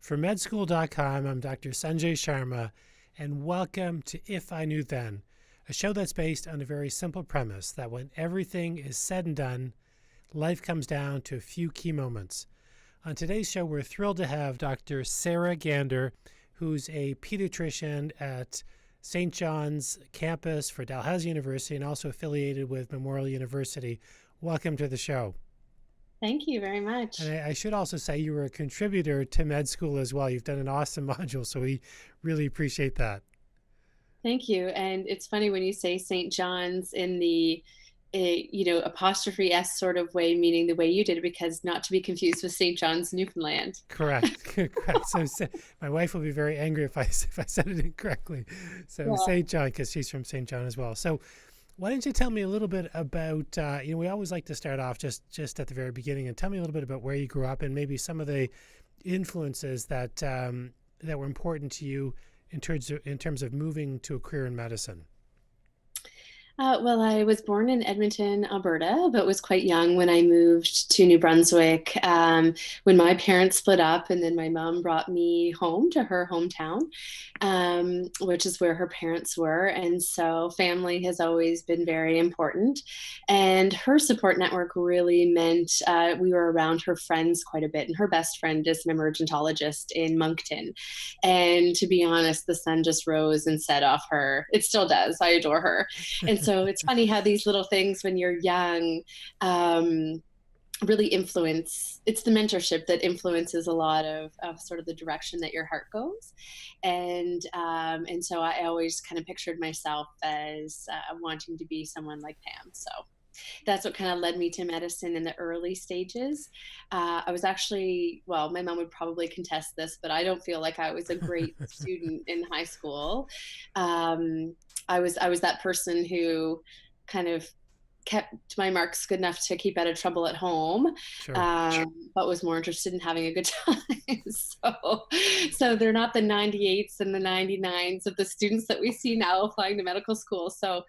For Medskl.com, I'm Dr. Sanjay Sharma, and welcome to If I Knew Then, a show that's based on a very simple premise that when everything is said and done, life comes down to a few key moments. On today's show, we're thrilled to have Dr. Sarah Gander, who's a pediatrician at St. John's campus for Dalhousie University and also affiliated with Memorial University. Welcome to the show. Thank you very much. And I should also say you were a contributor to Medskl as well. You've done an awesome module, so we really appreciate that. Thank you. And it's funny when you say St. John's in the apostrophe S sort of way, meaning the way you did it, because not to be confused with St. John's, Newfoundland. Correct. Correct. So my wife will be very angry if I said it incorrectly. So yeah. St. John, because she's from St. John as well. So why don't you tell me a little bit about, we always like to start off just at the very beginning, and tell me a little bit about where you grew up and maybe some of the influences that that were important to you in terms of moving to a career in medicine. Well, I was born in Edmonton, Alberta, but was quite young when I moved to New Brunswick when my parents split up, and then my mom brought me home to her hometown, which is where her parents were. And so family has always been very important. And her support network really meant we were around her friends quite a bit. And her best friend is an emergentologist in Moncton. And to be honest, the sun just rose and set off her. It still does. I adore her. And so it's funny how these little things when you're young really influence. It's the mentorship that influences a lot of sort of the direction that your heart goes. And so I always kind of pictured myself as wanting to be someone like Pam. So that's what kind of led me to medicine in the early stages. I was actually, well, my mom would probably contest this, but I don't feel like I was a great student in high school. I was that person who kind of kept my marks good enough to keep out of trouble at home, Sure. But was more interested in having a good time. So they're not the 98s and the 99s of the students that we see now applying to medical school. So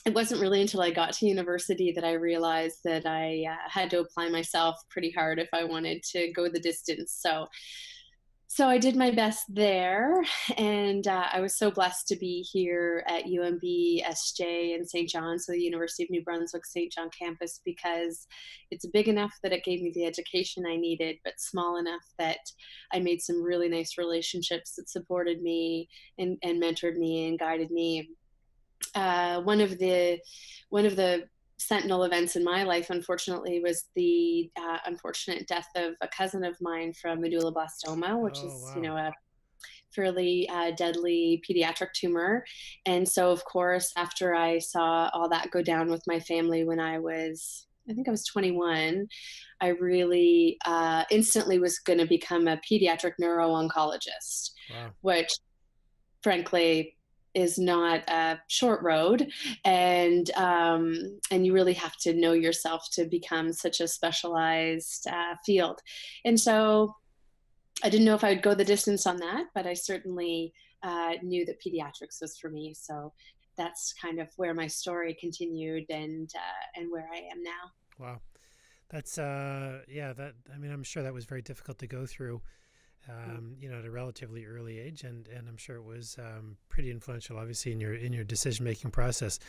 it wasn't really until I got to university that I realized that I had to apply myself pretty hard if I wanted to go the distance. So I did my best there, and I was so blessed to be here at UMB, SJ, and St. John, so the University of New Brunswick St. John campus, because it's big enough that it gave me the education I needed, but small enough that I made some really nice relationships that supported me and mentored me and guided me. One of the sentinel events in my life, unfortunately, was the unfortunate death of a cousin of mine from medulloblastoma, which wow. a fairly deadly pediatric tumor. And so, of course, after I saw all that go down with my family when I think I was 21, I really instantly was going to become a pediatric neuro-oncologist, Wow. which, frankly, is not a short road, and you really have to know yourself to become such a specialized field. And so I didn't know if I would go the distance on that, but I certainly knew that pediatrics was for me. So that's kind of where my story continued and where I am now. Wow. That's I'm sure that was very difficult to go through. At a relatively early age, and I'm sure it was pretty influential, obviously, in your decision-making process.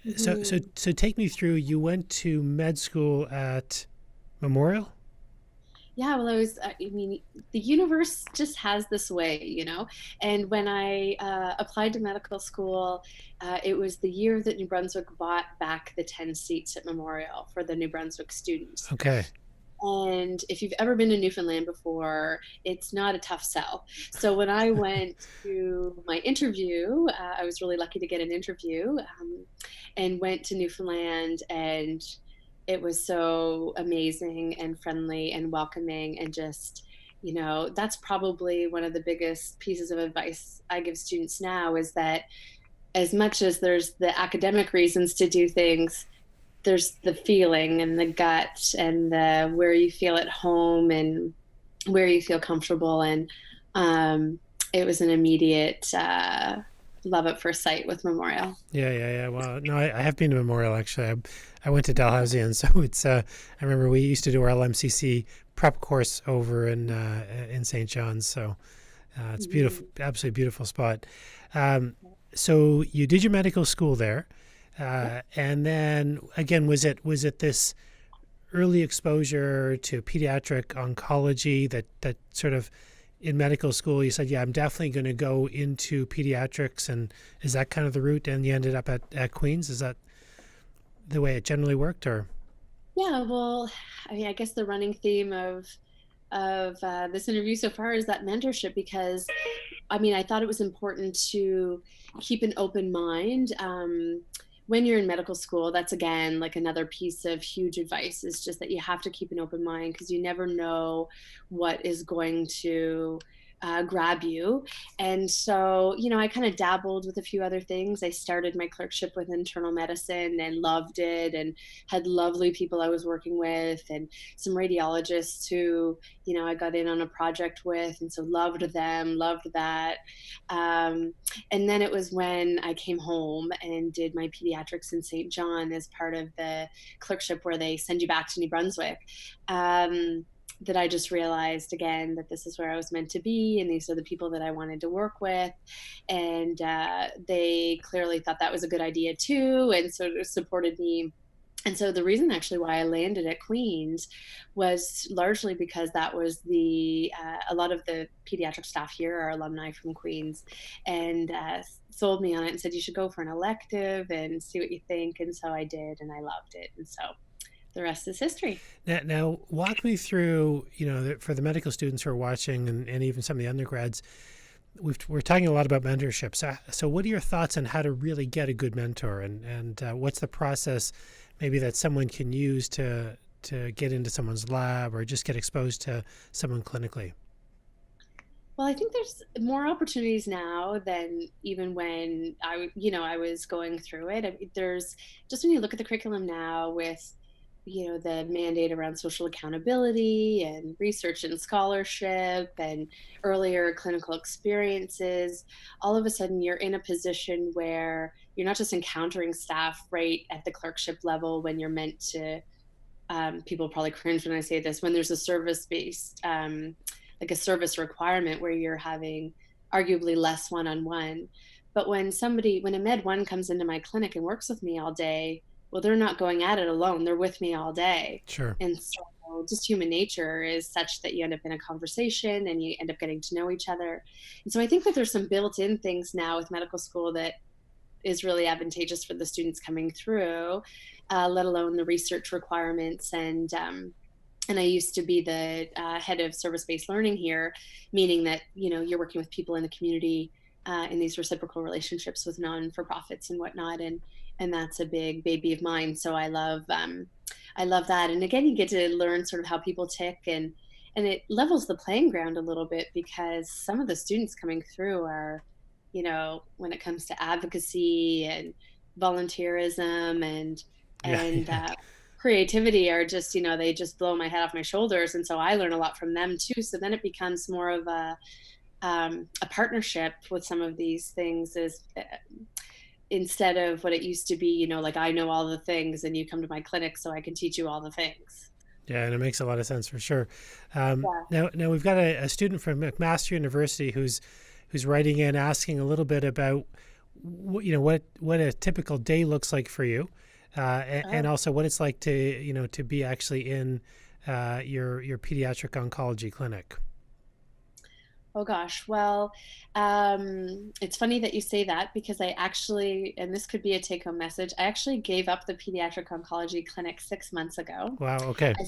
Mm-hmm. So take me through. You went to med school at Memorial? Yeah, well, the universe just has this way, and when I applied to medical school, it was the year that New Brunswick bought back the 10 seats at Memorial for the New Brunswick students. Okay. And if you've ever been to Newfoundland before, it's not a tough sell. So when I went to my interview, I was really lucky to get an interview and went to Newfoundland, and it was so amazing and friendly and welcoming, and just, that's probably one of the biggest pieces of advice I give students now, is that as much as there's the academic reasons to do things, there's the feeling and the gut and where you feel at home and where you feel comfortable. And it was an immediate love at first sight with Memorial. Yeah. Well, no, I have been to Memorial actually. I went to Dalhousie, and so it's. I remember we used to do our LMCC prep course over in St. John's. So it's beautiful, absolutely beautiful spot. So you did your medical school there, and then again, was it this early exposure to pediatric oncology that sort of in medical school you said, yeah, I'm definitely going to go into pediatrics, and is that kind of the route, and you ended up at Queen's? Is that the way it generally worked, or? Yeah, well, I mean, I guess the running theme of this interview so far is that mentorship, because I mean, I thought it was important to keep an open mind. When you're in medical school, that's again like another piece of huge advice, is just that you have to keep an open mind, because you never know what is going to grab you. And so, I kind of dabbled with a few other things. I started my clerkship with internal medicine and loved it, and had lovely people I was working with, and some radiologists who, I got in on a project with. And so loved them, loved that. Um, and then it was when I came home and did my pediatrics in St. John as part of the clerkship where they send you back to New Brunswick. That I just realized again that this is where I was meant to be, and these are the people that I wanted to work with. And they clearly thought that was a good idea too, and sort of supported me. And so the reason actually why I landed at Queen's was largely because that was a lot of the pediatric staff here are alumni from Queen's, and sold me on it and said, you should go for an elective and see what you think. And so I did, and I loved it. And so the rest is history. Now walk me through, for the medical students who are watching, and even some of the undergrads, we're talking a lot about mentorship. So what are your thoughts on how to really get a good mentor, and what's the process maybe that someone can use to get into someone's lab or just get exposed to someone clinically? Well, I think there's more opportunities now than even when I was going through it. I mean, there's just, when you look at the curriculum now with, the mandate around social accountability and research and scholarship and earlier clinical experiences, all of a sudden you're in a position where you're not just encountering staff right at the clerkship level when you're meant to, people probably cringe when I say this, when there's a service-based, like a service requirement where you're having arguably less one-on-one. But when a med one comes into my clinic and works with me all day, well, they're not going at it alone. They're with me all day. Sure. And so just human nature is such that you end up in a conversation and you end up getting to know each other. And so I think that there's some built-in things now with medical school that is really advantageous for the students coming through, let alone the research requirements. And I used to be the head of service-based learning here, meaning that, you're working with people in the community in these reciprocal relationships with non-for-profits and whatnot. And that's a big baby of mine. So I love that. And again, you get to learn sort of how people tick, and it levels the playing ground a little bit, because some of the students coming through are, when it comes to advocacy and volunteerism and Yeah. and creativity, are just, they just blow my head off my shoulders. And so I learn a lot from them too. So then it becomes more of a partnership with some of these things, is instead of what it used to be, like I know all the things and you come to my clinic so I can teach you all the things. Yeah, and it makes a lot of sense for sure. Yeah. Now we've got a student from McMaster University who's writing in asking a little bit about what a typical day looks like for you, and also what it's like to be actually in your pediatric oncology clinic. Oh gosh. Well, it's funny that you say that, because I actually, and this could be a take home message, I actually gave up the pediatric oncology clinic 6 months ago. Wow. Okay. I,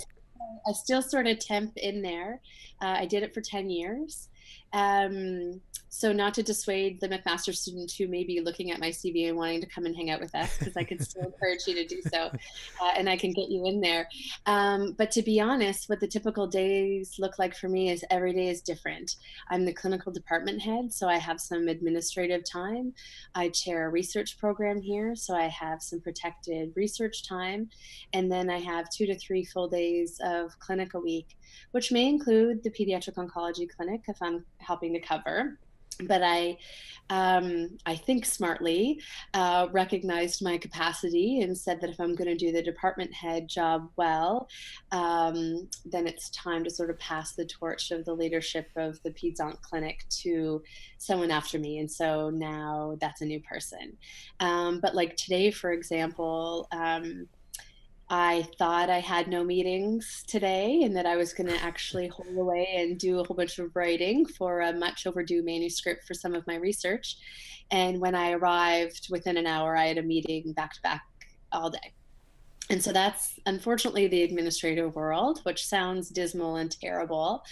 I still sort of temp in there. I did it for 10 years. Um, so not to dissuade the McMaster student who may be looking at my CV and wanting to come and hang out with us, because I could still encourage you to do so, and I can get you in there. But to be honest, what the typical days look like for me is every day is different. I'm the clinical department head, so I have some administrative time. I chair a research program here, so I have some protected research time. And then I have 2 to 3 full days of clinic a week, which may include the pediatric oncology clinic if I'm helping to cover. But I think smartly, recognized my capacity and said that if I'm going to do the department head job well, then it's time to sort of pass the torch of the leadership of the Peds-Onc clinic to someone after me. And so now that's a new person. But like today, for example, I thought I had no meetings today and that I was going to actually hole away and do a whole bunch of writing for a much overdue manuscript for some of my research. And when I arrived within an hour, I had a meeting back to back all day. And so that's unfortunately the administrative world, which sounds dismal and terrible.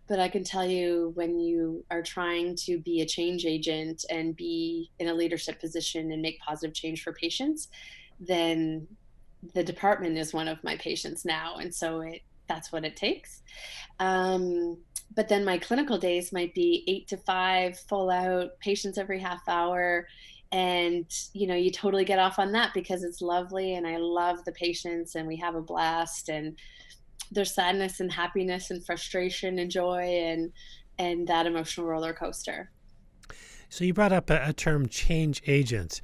But I can tell you, when you are trying to be a change agent and be in a leadership position and make positive change for patients, then the department is one of my patients now. And so that's what it takes. But then my clinical days might be 8 to 5, full out, patients every half hour. And, you totally get off on that because it's lovely and I love the patients and we have a blast, and there's sadness and happiness and frustration and joy and that emotional roller coaster. So you brought up a term, change agent,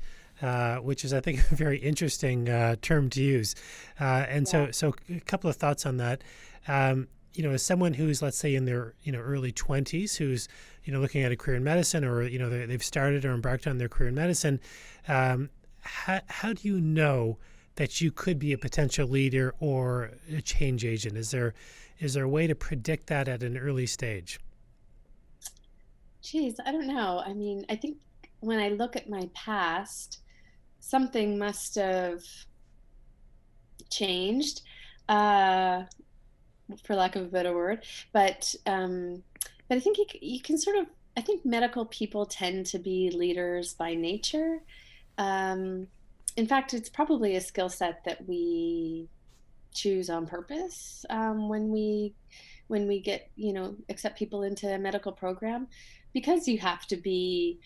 which is, I think, a very interesting term to use. And Yeah. so a couple of thoughts on that. As someone who's, let's say, in their early 20s, who's looking at a career in medicine, or they've started or embarked on their career in medicine, how do you know that you could be a potential leader or a change agent? Is there a way to predict that at an early stage? Geez, I don't know. I mean, I think when I look at my past, something must have changed, uh, for lack of a better word. But I think you can sort of. I think medical people tend to be leaders by nature. Um, in fact, it's probably a skill set that we choose on purpose, when we get accept people into a medical program, because you have to be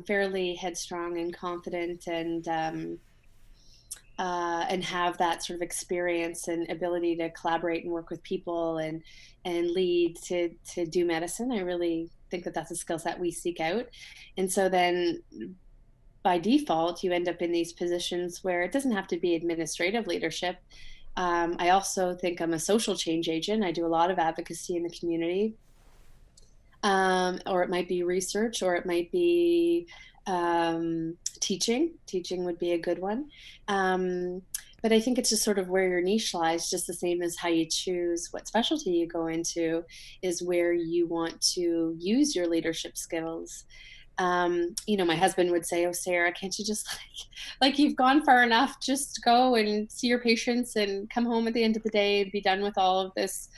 fairly headstrong and confident, and have that sort of experience and ability to collaborate and work with people and lead to do medicine. I really think that that's a skill set we seek out. And so then by default, you end up in these positions where it doesn't have to be administrative leadership. I also think I'm a social change agent. I do a lot of advocacy in the community, or it might be research, or it might be teaching. Teaching would be a good one. Um, but I think it's just sort of where your niche lies, just the same as how you choose what specialty you go into, is where you want to use your leadership skills. My husband would say, "Oh, Sarah, can't you just like you've gone far enough? Just go and see your patients and come home at the end of the day and be done with all of this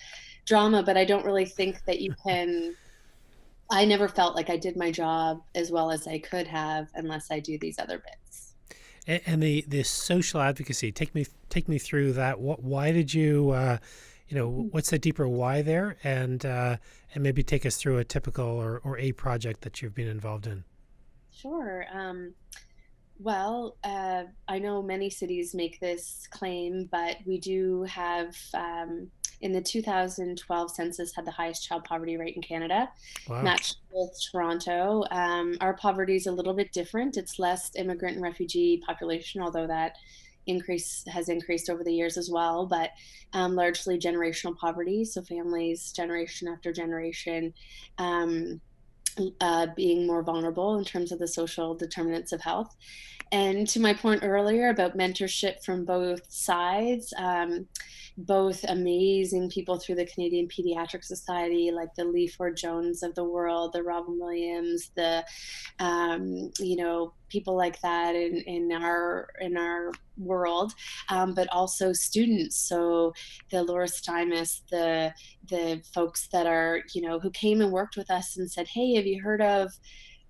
drama." But I don't really think that you can. I never felt like I did my job as well as I could have unless I do these other bits. And the social advocacy, take me through that. Why did you what's the deeper why there, and maybe take us through a typical or a project that you've been involved in. Sure. Well, I know many cities make this claim, but we do have, in the 2012 census, had the highest child poverty rate in Canada, Wow. matched with Toronto. Our poverty is a little bit different. It's less immigrant and refugee population, although that increase has increased over the years as well, but largely generational poverty. So families, generation after generation, um, being more vulnerable in terms of the social determinants of health. And to my point earlier about mentorship from both sides, both amazing people through the Canadian Pediatric Society, like the Lee Ford Jones of the world, the Robin Williams, the people like that in our world, but also students. So the Laura Stymus, the folks that are who came and worked with us and said, "Hey, have you heard of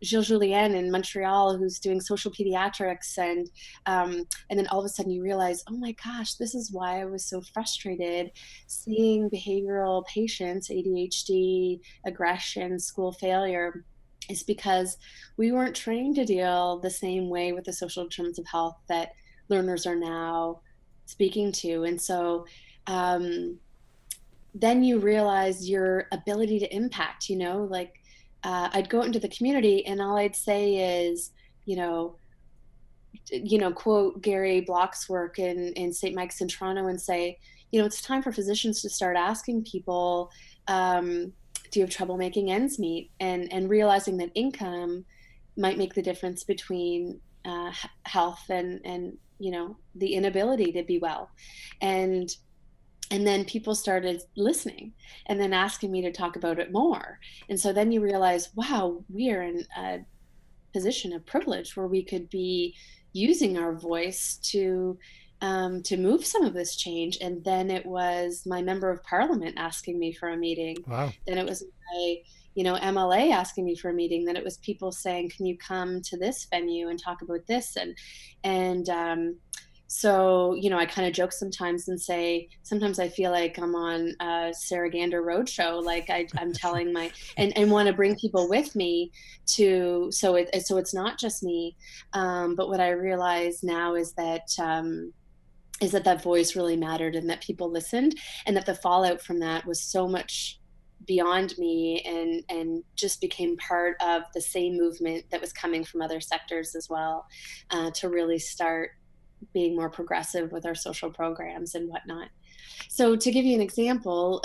Gilles Julien in Montreal, who's doing social pediatrics?" And then all of a sudden you realize, oh my gosh, this is why I was so frustrated seeing behavioral patients, ADHD, aggression, school failure, is because we weren't trained to deal the same way with the social determinants of health that learners are now speaking to. And so then you realize your ability to impact, like I'd go into the community and all I'd say is, you know, quote Gary Block's work in St. Mike's in Toronto and say, it's time for physicians to start asking people, do you have trouble making ends meet? And realizing that income might make the difference between health and the inability to be well. And and then people started listening and then asking me to talk about it more. And so then you realize, wow, we are in a position of privilege where we could be using our voice to move some of this change. And then it was my member of parliament asking me for a meeting. Wow. Then it was my MLA asking me for a meeting. Then it was people saying, can you come to this venue and talk about this? And I kind of joke sometimes and say, sometimes I feel like I'm on a Sarah Gander roadshow. Like I'm telling and want to bring people with me so it's not just me. But what I realize now is that voice really mattered and that people listened, and that the fallout from that was so much beyond me and just became part of the same movement that was coming from other sectors as well, to really start being more progressive with our social programs and whatnot. So to give you an example,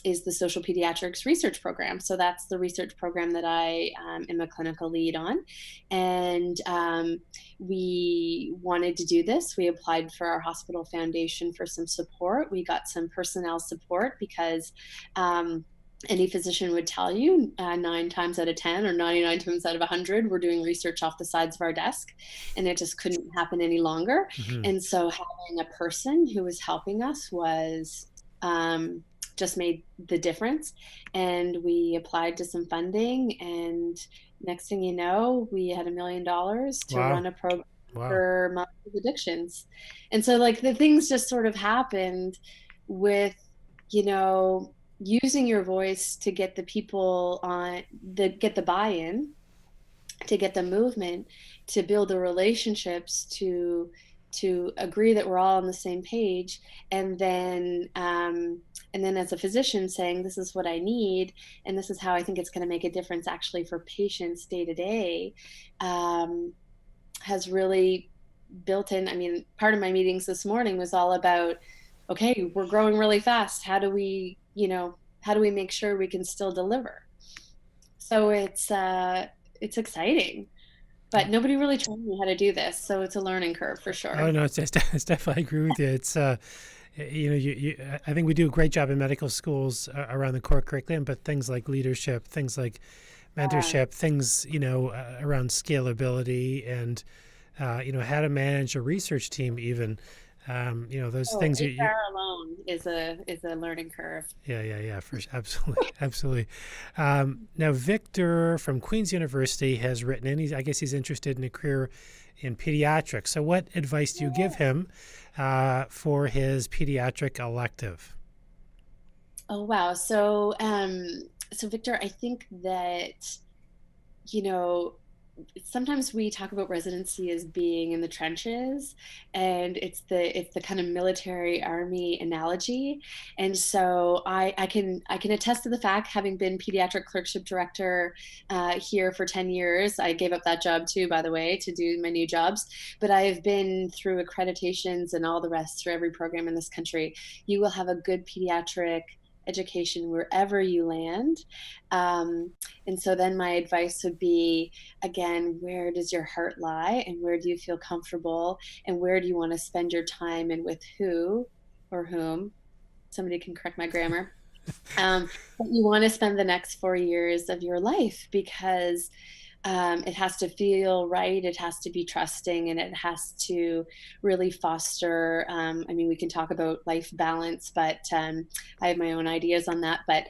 is the social pediatrics research program. So that's the research program that I am a clinical lead on. And we wanted to do this. We applied for our hospital foundation for some support. We got some personnel support because any physician would tell you 9 times out of 10 or 99 times out of 100, we're doing research off the sides of our desk, and it just couldn't happen any longer. Hmm. And so having a person who was helping us was just made the difference. And we applied to some funding, and next thing you know, we had $1 million to Wow. run a program Wow. for moms with addictions. And so like the things just sort of happened with, using your voice to get the people get the buy-in, to get the movement, to build the relationships, to agree that we're all on the same page, and then as a physician saying, this is what I need, and this is how I think it's going to make a difference actually for patients day to day, has really built in. I mean, part of my meetings this morning was all about, okay, we're growing really fast. How do we make sure we can still deliver? So it's exciting, but nobody really told me how to do this. So it's a learning curve for Oh sure. no, it's definitely, I agree with you. It's I think we do a great job in medical schools around the core curriculum, but things like leadership, things like Yeah. mentorship, things around scalability and how to manage a research team, even those Oh, things. HR alone is a learning curve. Yeah, for sure. Absolutely, absolutely. Now, Victor from Queen's University has written in. I guess he's interested in a career in pediatrics. So, what advice do you give him for his pediatric elective? Oh wow. So Victor, I think that you know sometimes we talk about residency as being in the trenches, and it's the kind of military army analogy. And so I can attest to the fact, having been pediatric clerkship director here for 10 years. I gave up that job too, by the way, to do my new jobs, but I have been through accreditations and all the rest through every program in this country. You will have a good pediatric education wherever you land. um, and so then my advice would be, again, where does your heart lie, and where do you feel comfortable, and where do you want to spend your time, and with who or whom? Somebody can correct my grammar. But you want to spend the next 4 years of your life, because it has to feel right, it has to be trusting, and it has to really foster. I mean, we can talk about life balance, but I have my own ideas on that. But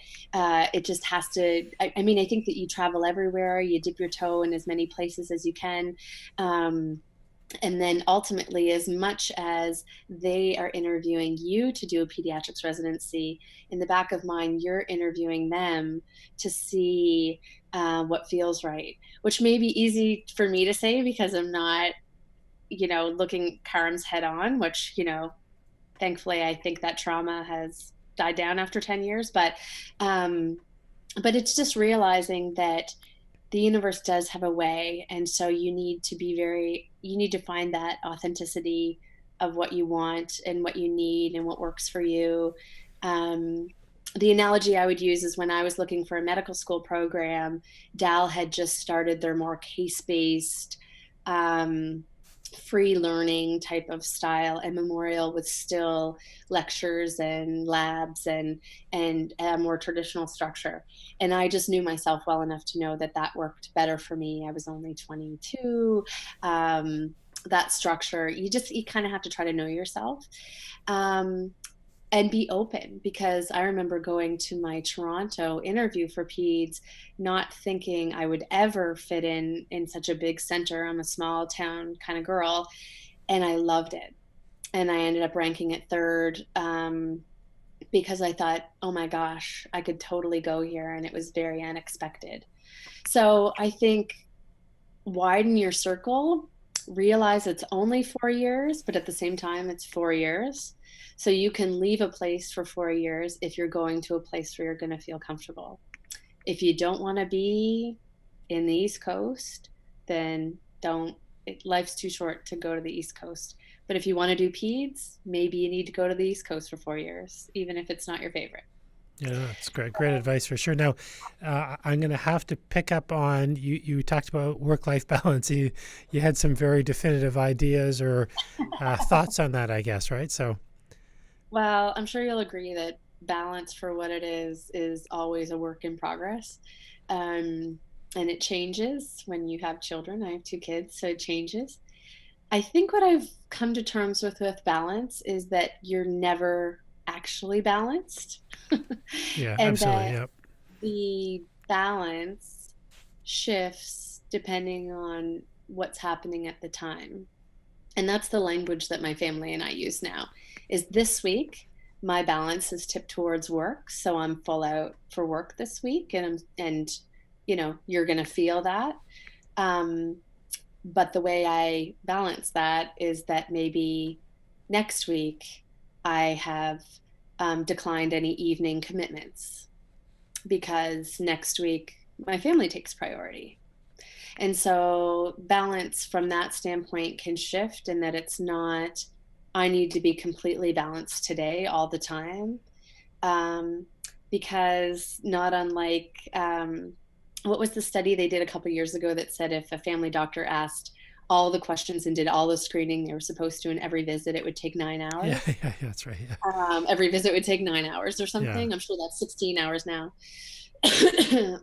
it just has to. I mean, I think that you travel everywhere, you dip your toe in as many places as you can. Um, and then ultimately, as much as they are interviewing you to do a pediatrics residency, in the back of mind, you're interviewing them to see what feels right, which may be easy for me to say because I'm not, looking Karen's head on, which, thankfully, I think that trauma has died down after 10 years. But But it's just realizing that the universe does have a way. And so you need to find that authenticity of what you want and what you need and what works for you. Um, the analogy I would use is when I was looking for a medical school program, Dal had just started their more case based, um, free learning type of style, and Memorial with still lectures and labs and a more traditional structure. And I just knew myself well enough to know that that worked better for me. I was only 22. That structure, you kind of have to try to know yourself. Um, and be open, because I remember going to my Toronto interview for peds, not thinking I would ever fit in such a big center. I'm a small town kind of girl, and I loved it. And I ended up ranking it third, because I thought, oh my gosh, I could totally go here, and it was very unexpected. So I think widen your circle, realize it's only 4 years, but at the same time, it's 4 years. So you can leave a place for 4 years if you're going to a place where you're going to feel comfortable. If you don't want to be in the East Coast, then don't. Life's too short to go to the East Coast. But if you want to do peds, maybe you need to go to the East Coast for 4 years, even if it's not your favorite. Yeah, that's great advice for sure. Now, I'm going to have to pick up on you. You talked about work-life balance. You had some very definitive ideas or thoughts on that, I guess, right? So, Well, I'm sure you'll agree that balance, for what it is always a work in progress. Um, and it changes when you have children. I have two kids, so it changes. I think what I've come to terms with balance is that you're never actually balanced. yeah, And absolutely. that Yep. the balance shifts depending on what's happening at the time. And that's the language that my family and I use now. Is this week my balance is tipped towards work, so I'm full out for work this week, and you're going to feel that. Um, but the way I balance that is that maybe next week I have declined any evening commitments, because next week my family takes priority. And so balance from that standpoint can shift, in that it's not, I need to be completely balanced today all the time. Um, because not unlike, what was the study they did a couple years ago that said if a family doctor asked all the questions and did all the screening they were supposed to in every visit, it would take nine Yeah, hours. yeah, that's right. Yeah, Every visit would take 9 hours or yeah, something. I'm sure that's 16 hours now.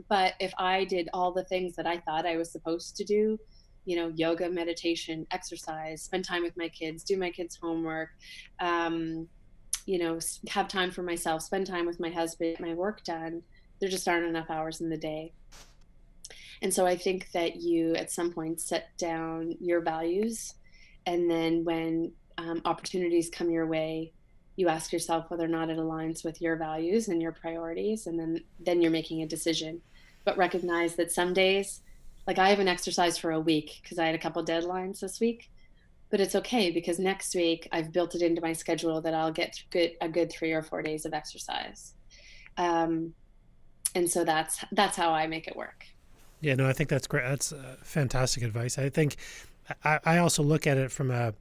But if I did all the things that I thought I was supposed to do, yoga, meditation, exercise, spend time with my kids, do my kids' homework, um, have time for myself, spend time with my husband, my work done, there just aren't enough hours in the day. And so I think that you at some point set down your values. And then when opportunities come your way, you ask yourself whether or not it aligns with your values and your priorities. And then you're making a decision. But recognize that some days, like I haven't exercised for a week because I had a couple deadlines this week. But it's okay, because next week I've built it into my schedule that I'll get a good 3 or 4 days of exercise. Um, and so that's how I make it work. yeah. No, I think that's great. That's fantastic advice. I think I also look at it from a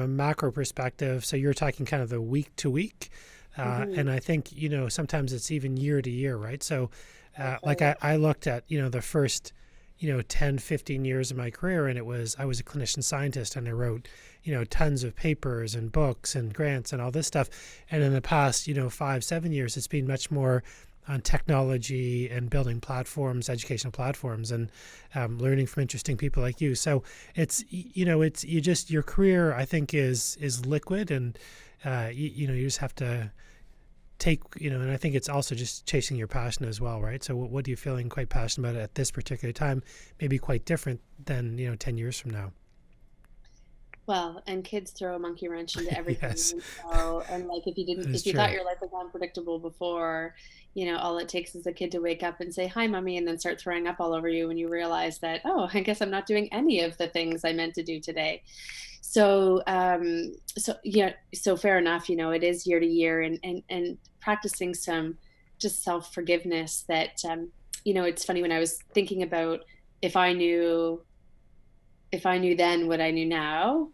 macro perspective. So you're talking kind of the week to week, Hmm. and I think sometimes it's even year to year, right? So, That's like right. I looked at the first 10, 15 years of my career, and I was a clinician scientist, and I wrote tons of papers and books and grants and all this stuff. And in the past 5, 7 years, it's been much more on technology and building platforms, educational platforms, and learning from interesting people like you. So it's you just your career, I think, is liquid, and you just have to take and I think it's also just chasing your passion as well, right? So what are you feeling quite passionate about at this particular time? Maybe quite different than 10 years from now. Well, and kids throw a monkey wrench into everything. Yes, And so, and like that is if you thought true. your life was unpredictable before, all it takes is a kid to wake up and say, "Hi, mommy," and then start throwing up all over you when you realize that, oh, I guess I'm not doing any of the things I meant to do today. So, yeah, so fair enough. It is year to year, and practicing some just self-forgiveness that, it's funny when I was thinking about if I knew then what I knew now,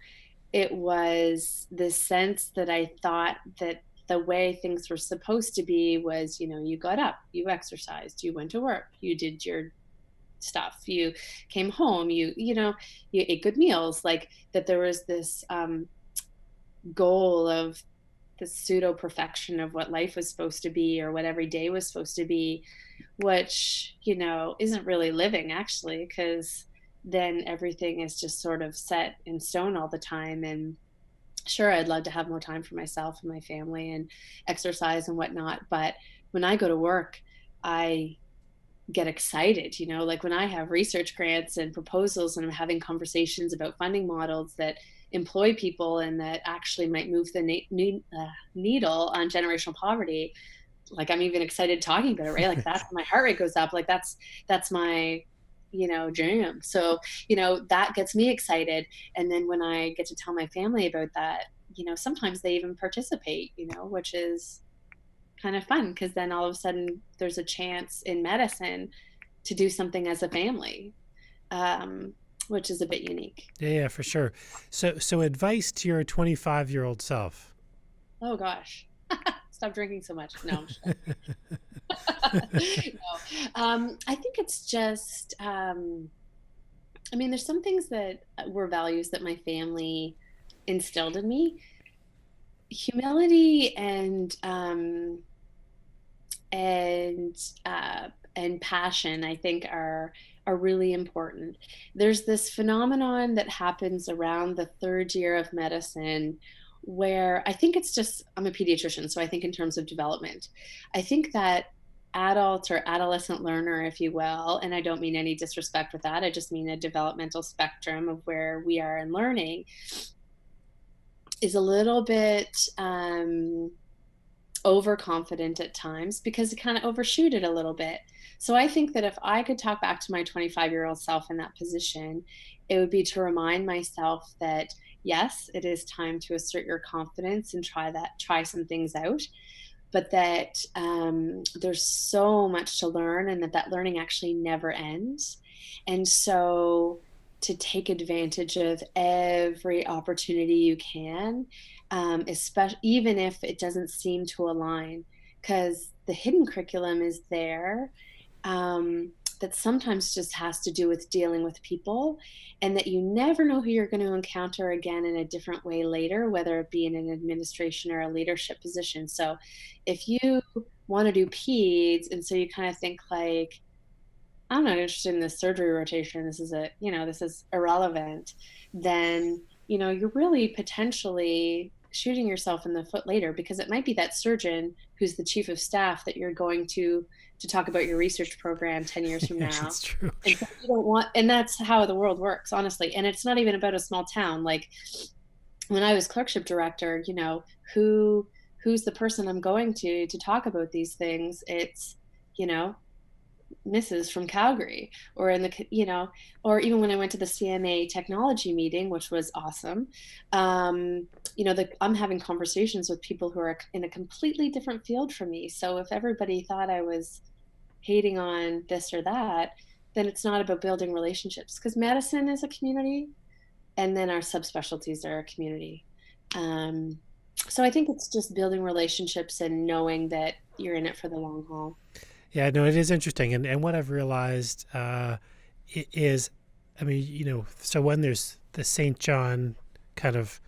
it was this sense that I thought that the way things were supposed to be was, you got up, you exercised, you went to work, you did your stuff, you came home, you ate good meals, like that there was this goal of the pseudo perfection of what life was supposed to be or what every day was supposed to be, which, isn't really living actually, because then everything is just sort of set in stone all the time. And sure, I'd love to have more time for myself and my family and exercise and whatnot. But when I go to work, I get excited, like when I have research grants and proposals and I'm having conversations about funding models that employ people and that actually might move the needle on generational poverty. Like I'm even excited talking about it, right? Like that's my heart rate goes up. Like that's my, jam. So, that gets me excited. And then when I get to tell my family about that, sometimes they even participate, which is kind of fun because then all of a sudden there's a chance in medicine to do something as a family, which is a bit unique. Yeah, for sure. So advice to your 25-year-old self. Oh gosh. Stop drinking so much. No. No. I think it's just, there's some things that were values that my family instilled in me. Humility and passion, I think, are really important. There's this phenomenon that happens around the third year of medicine where I think it's just, I'm a pediatrician, so I think in terms of development. I think that adult or adolescent learner, if you will, and I don't mean any disrespect with that, I just mean a developmental spectrum of where we are in learning, is a little bit overconfident at times because it kind of overshoot it a little bit. So I think that if I could talk back to my 25-year-old self in that position, it would be to remind myself that yes, it is time to assert your confidence and try some things out, but that there's so much to learn and that learning actually never ends. And so to take advantage of every opportunity you can, especially even if it doesn't seem to align, because the hidden curriculum is there, that sometimes just has to do with dealing with people, and that you never know who you're going to encounter again in a different way later, whether it be in an administration or a leadership position. So if you want to do peds and so you kind of think like, I'm not interested in this surgery rotation, this is irrelevant, then, you're really potentially shooting yourself in the foot later, because it might be that surgeon who's the chief of staff that you're going to talk about your research program 10 years from now. That's true. And so you don't want, and that's how the world works, honestly. And it's not even about a small town. Like when I was clerkship director, who's the person I'm going to talk about these things? It's, Mrs. from Calgary, or or even when I went to the CMA technology meeting, which was awesome, I'm having conversations with people who are in a completely different field from me. So if everybody thought I was hating on this or that, then it's not about building relationships, because medicine is a community and then our subspecialties are a community. So I think it's just building relationships and knowing that you're in it for the long haul. Yeah, no, it is interesting. And what I've realized is, so when there's the St. John kind of,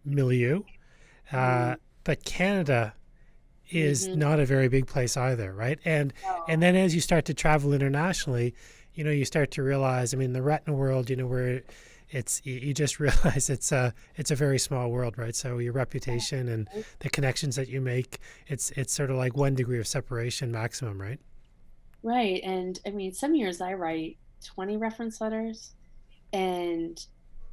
milieu, but Canada is not a very big place either, right? And then as you start to travel internationally, you start to realize, the retina world, where you just realize it's a very small world, right? So your reputation and the connections that you make, it's sort of like 1 degree of separation maximum, right? Right. And some years I write 20 reference letters, and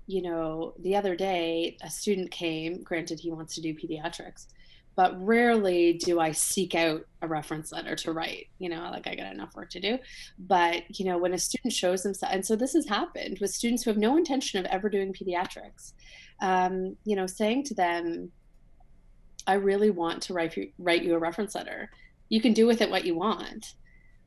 the other day a student came, granted he wants to do pediatrics, but rarely do I seek out a reference letter to write, like I got enough work to do. But, when a student shows themselves, and so this has happened with students who have no intention of ever doing pediatrics, saying to them, I really want to write you a reference letter. You can do with it what you want,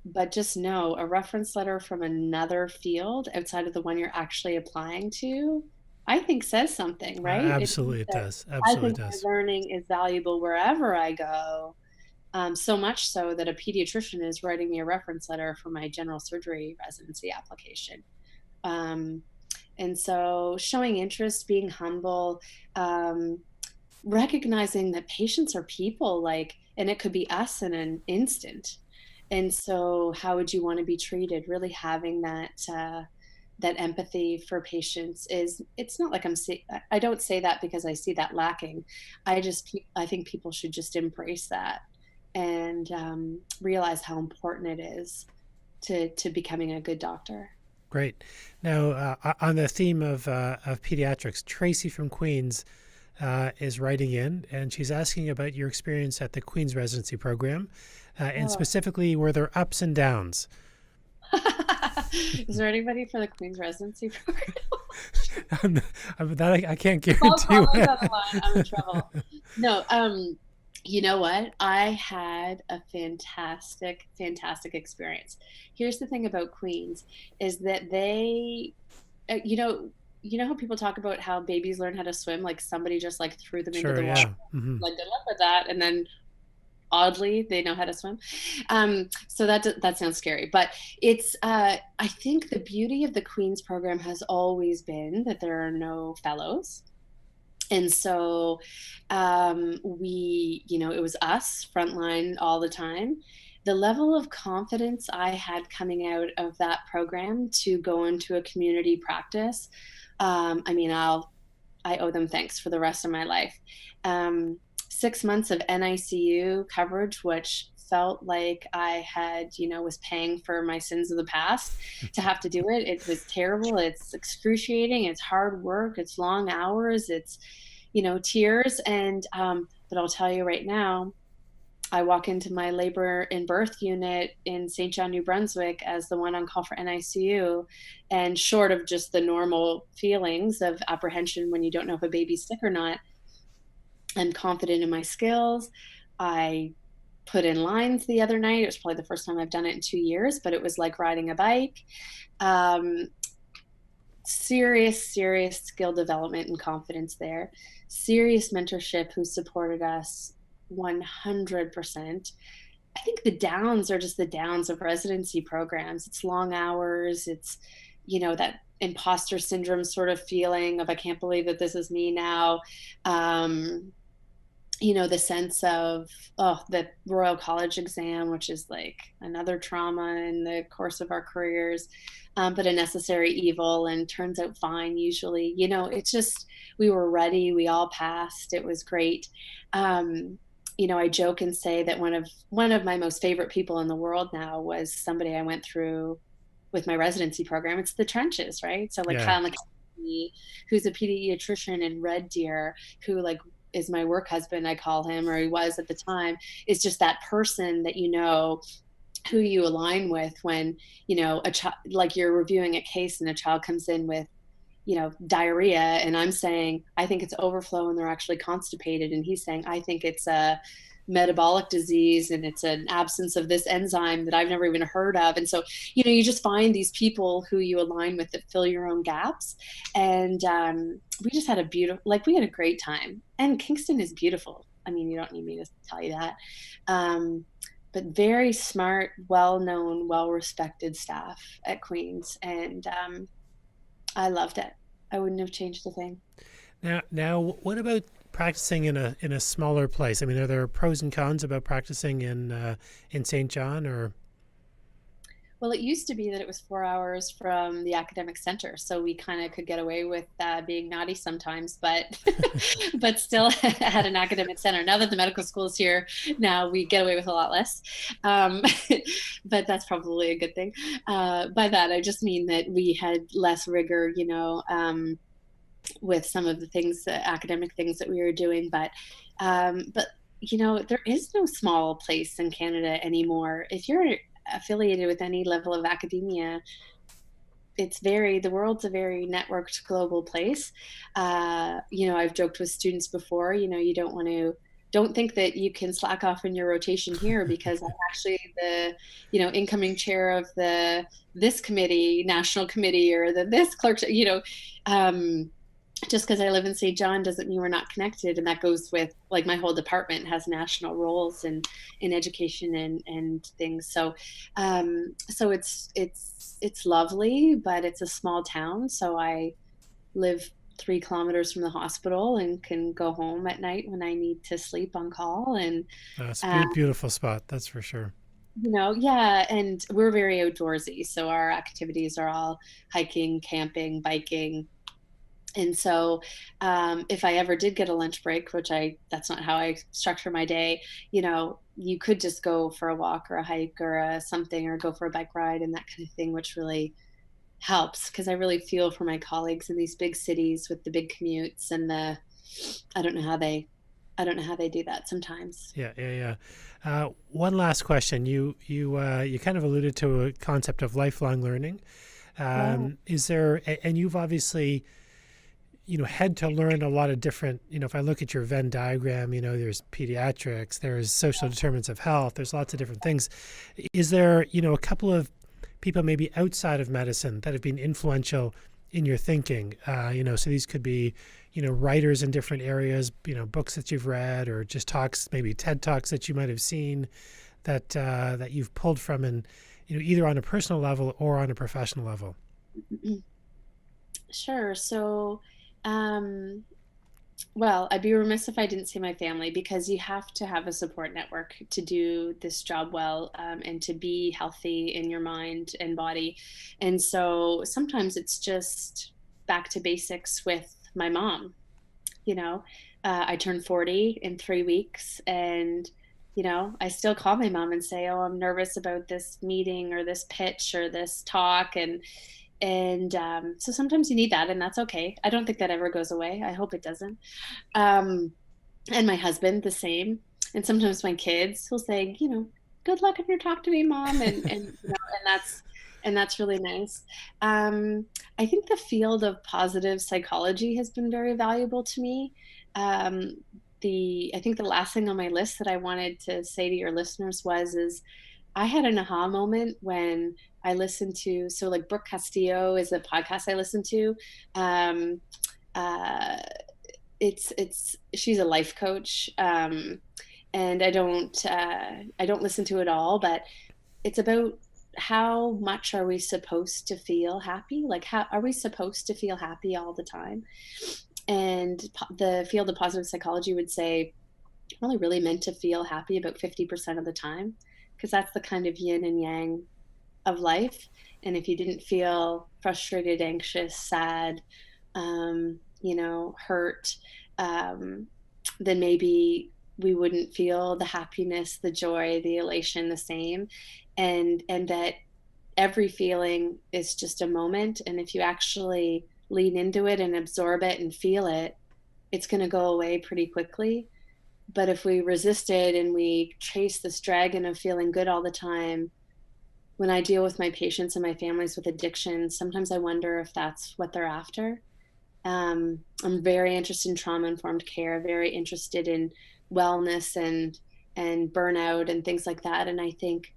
but just know a reference letter from another field outside of the one you're actually applying to, I think says something, right? It means Absolutely, it that does. I Absolutely think does. my learning is valuable wherever I go. So much so that a pediatrician is writing me a reference letter for my general surgery residency application. Um, and so showing interest, being humble, um, recognizing that patients are people, like, and it could be us in an instant. And so how would you want to be treated? Really having that empathy for patients is, it's not like I don't say that because I see that lacking. I think people should just embrace that and realize how important it is to becoming a good doctor. Great. Now, on the theme of pediatrics, Tracy from Queens is writing in, and she's asking about your experience at the Queens residency program, and Oh. specifically, were there ups and downs? Is there anybody for the Queen's residency program? That I can't I'll guarantee. comment on the line. I'm in trouble. No, you know what? I had a fantastic, fantastic experience. Here's the thing about Queens is that they, you know how people talk about how babies learn how to swim, like somebody just like threw them into Sure, the water, yeah. like good luck with that, and then oddly they know how to swim. So that sounds scary, but it's I think the beauty of the Queen's program has always been that there are no fellows. And so it was us frontline all the time. The level of confidence I had coming out of that program to go into a community practice, I mean, I owe them thanks for the rest of my life. 6 months of NICU coverage, which felt like I had, was paying for my sins of the past to have to do it. It was terrible. It's excruciating. It's hard work. It's long hours. It's, tears. But I'll tell you right now, I walk into my labor and birth unit in St. John, New Brunswick as the one on call for NICU. And short of just the normal feelings of apprehension when you don't know if a baby's sick or not, I'm confident in my skills. I put in lines the other night. It was probably the first time I've done it in 2 years, but it was like riding a bike. Um, serious, serious skill development and confidence there. Serious mentorship who supported us 100%. I think the downs are just the downs of residency programs. It's long hours. It's, that imposter syndrome sort of feeling of, I can't believe that this is me now. Um, the sense of, oh, the Royal College exam, which is like another trauma in the course of our careers, but a necessary evil and turns out fine usually. It's just, we were ready. We all passed. It was great. Um, I joke and say that one of my most favorite people in the world now was somebody I went through with my residency program. It's the trenches, right? So like Yeah. Kyle McKinney, who's a pediatrician in Red Deer, who like is my work husband, I call him, or he was at the time, is just that person that who you align with when a child, like you're reviewing a case and a child comes in with diarrhea, and I'm saying I think it's overflow and they're actually constipated, and he's saying I think it's a metabolic disease and it's an absence of this enzyme that I've never even heard of. And so you just find these people who you align with that fill your own gaps. And we just had we had a great time. And Kingston is beautiful. I mean, you don't need me to tell you that. But very smart, well-known, well-respected staff at Queens, and I loved it. I wouldn't have changed a thing. Now, what about practicing in a smaller place? I mean, are there pros and cons about practicing in St. John, or? Well, it used to be that it was 4 hours from the academic center, so we kind of could get away with being naughty sometimes, but but still had an academic center. Now that the medical school is here, now we get away with a lot less, um, but that's probably a good thing. By that, I just mean that we had less rigor, with some of the things, the academic things that we were doing, but there is no small place in Canada anymore. If you're affiliated with any level of academia, the world's a very networked global place. I've joked with students before, you don't want to don't think that you can slack off in your rotation here, because I'm actually the, incoming chair of this committee, national committee, or this clerkship, just because I live in St. John doesn't mean we're not connected. And that goes with, like, my whole department has national roles in education and things. So, so it's lovely, but it's a small town. So I live 3 kilometers from the hospital and can go home at night when I need to sleep on call. And, It's a uh, beautiful spot, that's for sure. yeah, and we're very outdoorsy. So our activities are all hiking, camping, biking. And so, if I ever did get a lunch break, which that's not how I structure my day, you could just go for a walk or a hike or something, or go for a bike ride and that kind of thing, which really helps, because I really feel for my colleagues in these big cities with the big commutes and I don't know how they, I don't know how they do that sometimes. Yeah, yeah, yeah. One last question. You kind of alluded to a concept of lifelong learning. Yeah. Is there, and you've obviously, had to learn a lot of different, if I look at your Venn diagram, there's pediatrics, there's social determinants of health, there's lots of different things. Is there, a couple of people maybe outside of medicine that have been influential in your thinking? So these could be, writers in different areas, books that you've read, or just talks, maybe TED Talks that you might have seen that you've pulled from, and, either on a personal level or on a professional level. Sure. So, um, well, I'd be remiss if I didn't say my family, because you have to have a support network to do this job well, and to be healthy in your mind and body. And so sometimes it's just back to basics with my mom. You know, I turned 40 in 3 weeks, and I still call my mom and say, "Oh, I'm nervous about this meeting or this pitch or this talk," and so sometimes you need that, and that's okay. I don't think that ever goes away. I hope it doesn't. Um, and my husband, the same. And sometimes my kids will say, "Good luck if you talk to me, mom," and that's really nice. I think the field of positive psychology has been very valuable to me. Um, I think the last thing on my list that I wanted to say to your listeners is I had an aha moment when I listened to, so, like, Brooke Castillo is a podcast I listen to. Um, uh, it's she's a life coach, and I don't listen to it all, but it's about how much are we supposed to feel happy? Like, how are we supposed to feel happy all the time? And the field of positive psychology would say only really meant to feel happy about 50% of the time, because that's the kind of yin and yang of life. And if you didn't feel frustrated, anxious, sad, hurt, um, then maybe we wouldn't feel the happiness, the joy, the elation the same. And that every feeling is just a moment. And if you actually lean into it and absorb it and feel it, it's going to go away pretty quickly. But if we resist it and we chase this dragon of feeling good all the time, when I deal with my patients and my families with addiction, sometimes I wonder if that's what they're after. I'm very interested in trauma-informed care, very interested in wellness and burnout and things like that. And I think,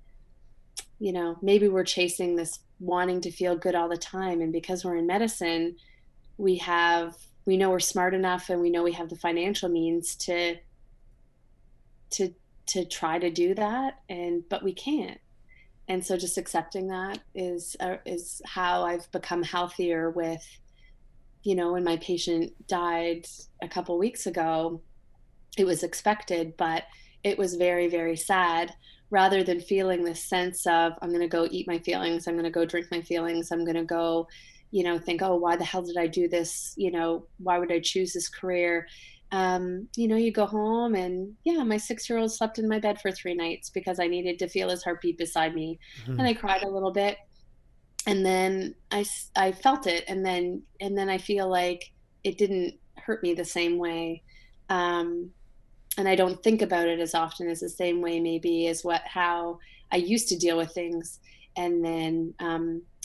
maybe we're chasing this wanting to feel good all the time. And because we're in medicine, we know we're smart enough, and we know we have the financial means to to try to do that, but we can't. And so just accepting that is how I've become healthier with, when my patient died a couple weeks ago, it was expected, but it was very, very sad. Rather than feeling this sense of, I'm going to go eat my feelings, I'm going to go drink my feelings, I'm going to go, think, oh, why the hell did I do this? Why would I choose this career? You go home, and yeah, my 6-year-old slept in my bed for 3 nights because I needed to feel his heartbeat beside me. Mhm. And I cried a little bit. And then I felt it. And then I feel like it didn't hurt me the same way. Um, and I don't think about it as often as the same way, maybe, as how I used to deal with things, and then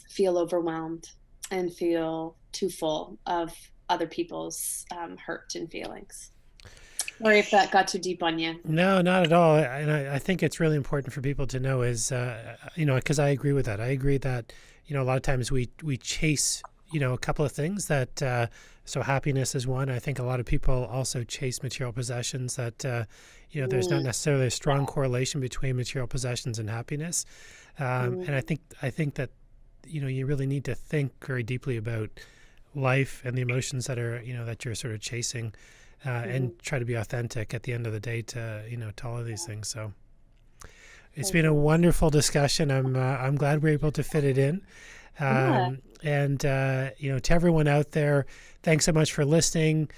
feel overwhelmed and feel too full of other people's hurt and feelings. Sorry if that got too deep on you. No, not at all. And I think it's really important for people to know is, because I agree with that. I agree that, a lot of times we chase, a couple of things that, so happiness is one. I think a lot of people also chase material possessions that, there's not necessarily a strong correlation between material possessions and happiness. And I think that, you really need to think very deeply about life and the emotions that are, that you're sort of chasing. And try to be authentic at the end of the day to all of these things. So it's been a wonderful discussion. I'm glad we're able to fit it in. And to everyone out there, thanks so much for listening.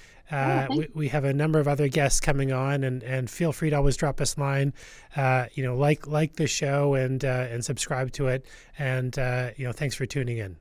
We have a number of other guests coming on, and feel free to always drop us a line. Like the show and subscribe to it. And thanks for tuning in.